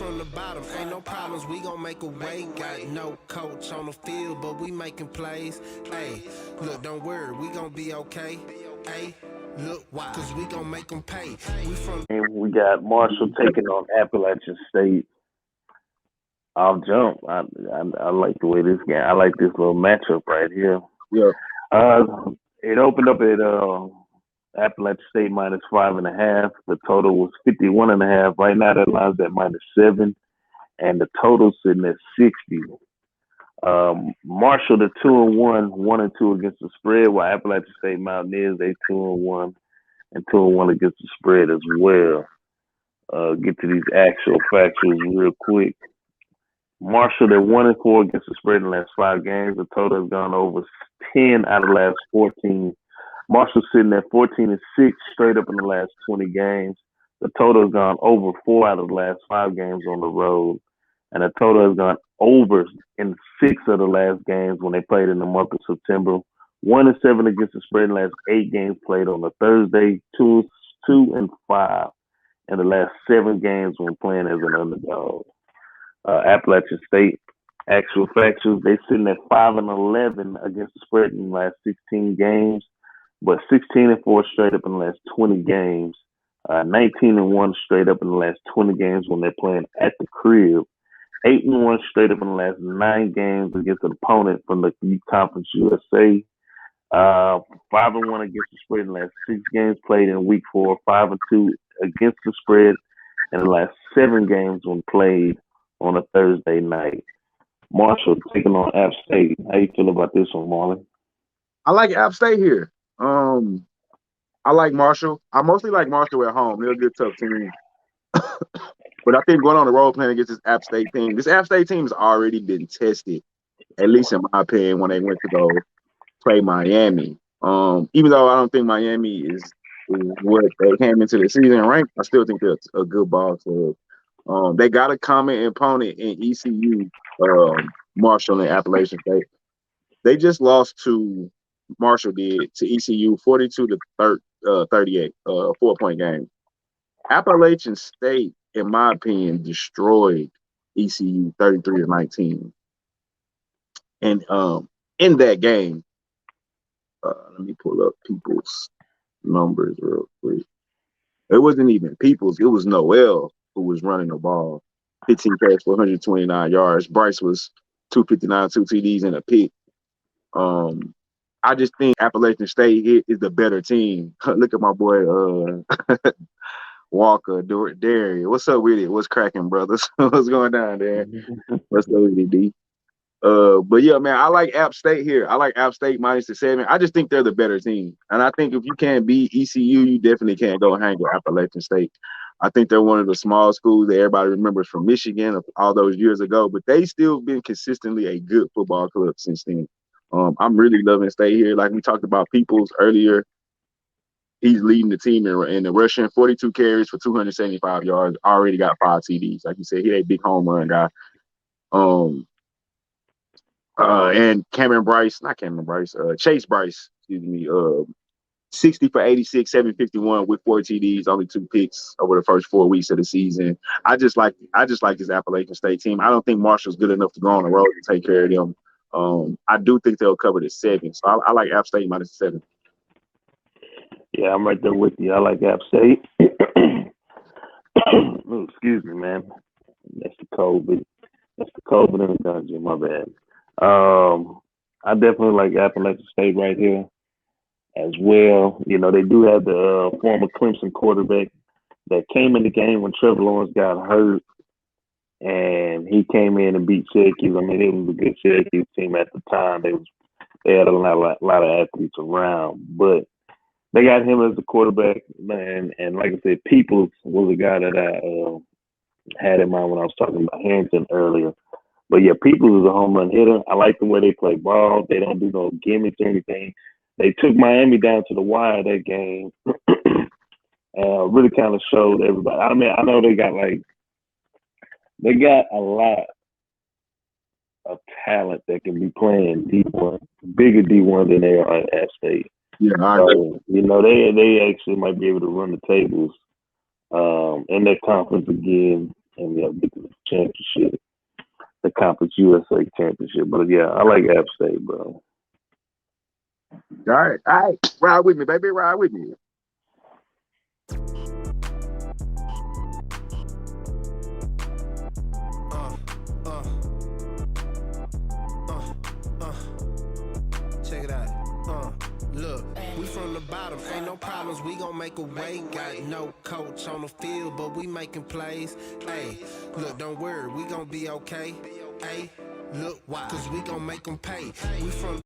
from the bottom, ain't no problems, we gon' make a way. Got no coach on the field, but we making plays. Hey, look, don't worry, we gon' be okay. Hey, look, why? Cause we gon' make them pay. And we got Marshall taking on Appalachian State. I'll jump. I like the way this game. I like this little matchup right here. Yeah. It opened up at Appalachian State -5.5. The total was 51.5. Right now that line's at -7, and the total's sitting at 60. Marshall, the 2-1, 1-2 against the spread, while Appalachian State Mountaineers, they 2-1 and 2-1 against the spread as well. Get to these actual factuals real quick. Marshall, they're 1-4 against the spread in the last 5 games. The total has gone over 10 out of the last 14. Marshall's sitting at 14-6 straight up in the last 20 games. The total has gone over 4 out of the last 5 games on the road. And the total has gone over in 6 of the last games when they played in the month of September. 1-7 against the spread in the last 8 games played on a Thursday. 2-5 in the last 7 games when playing as an underdog. Appalachian State, actual factuals, they're sitting at 5-11 against the spread in the last 16 games, but 16-4 straight up in the last 20 games. 19-1 straight up in the last 20 games when they're playing at the crib. 8-1 straight up in the last 9 games against an opponent from the Conference USA. 5-1 against the spread in the last 6 games played in week 4. 5-2 against the spread in the last 7 games when played on a Thursday night. Marshall taking on App State. How you feel about this one, Marley? I like App State here. I like Marshall. I mostly like Marshall at home. They're a good tough team. But I think going on the road playing against this App State team has already been tested, at least in my opinion, when they went to go play Miami. Even though I don't think Miami is what they came into the season ranked, I still think they're a good ball club. They got a common opponent in ECU, Marshall and Appalachian State. They just lost to Marshall to ECU 42-38, 4-point game. Appalachian State, in my opinion, destroyed ECU 33-19. And in that game, let me pull up People's numbers real quick. It wasn't even People's, it was Noel who was running the ball. 15 catches for 129 yards. Bryce was 259, 2 TDs and a pick. I just think Appalachian State is the better team. Look at my boy Walker, Darius. What's up with it? What's cracking, brothers? What's going down there? What's up with it, D? But yeah, man, I like App State here. I like App State -7. I just think they're the better team. And I think if you can't beat ECU, you definitely can't go hang with Appalachian State. I think they're one of the small schools that everybody remembers from Michigan all those years ago, but they still been consistently a good football club since then. I'm really loving State here. Like we talked about Peoples earlier, he's leading the team in the rushing, 42 carries for 275 yards, already got 5 TDs. Like you said, he's a big home run guy. And Chase Bryce, excuse me, 60 for 86, 751 with 4 TDs, only 2 picks over the first 4 weeks of the season. I just like this Appalachian State team. I don't think Marshall's good enough to go on the road to take care of them. I do think they'll cover the 7. So I like App State -7. Yeah, I'm right there with you. I like App State. Ooh, excuse me, man. That's the COVID. That's the COVID in the dungeon. My bad. I definitely like Appalachian State right here as well. You know, they do have the former Clemson quarterback that came in the game when Trevor Lawrence got hurt, and he came in and beat Syracuse. I mean, it was a good Syracuse team at the time. They had a lot of athletes around, but they got him as the quarterback, man. And like I said, Peoples was a guy that I had in mind when I was talking about Harrington earlier. But yeah, Peoples is a home run hitter. I like the way they play ball. They don't do no gimmicks or anything. They took Miami down to the wire that game. Really kind of showed everybody. I mean, I know they got a lot of talent that can be playing D1, bigger D1 than they are at App State. Yeah, so, you know, they actually might be able to run the tables in their conference again and get to the championship, the Conference USA championship. But yeah, I like App State, bro. All right. Ride with me, baby. Ride with me. Check it out. Look, we from the bottom, ain't no problems, we gon' make a way. Got no coach on the field, but we making plays. Hey, look, don't worry, we gon' be okay. Hey, look, why? Cause we gon' make them pay. We from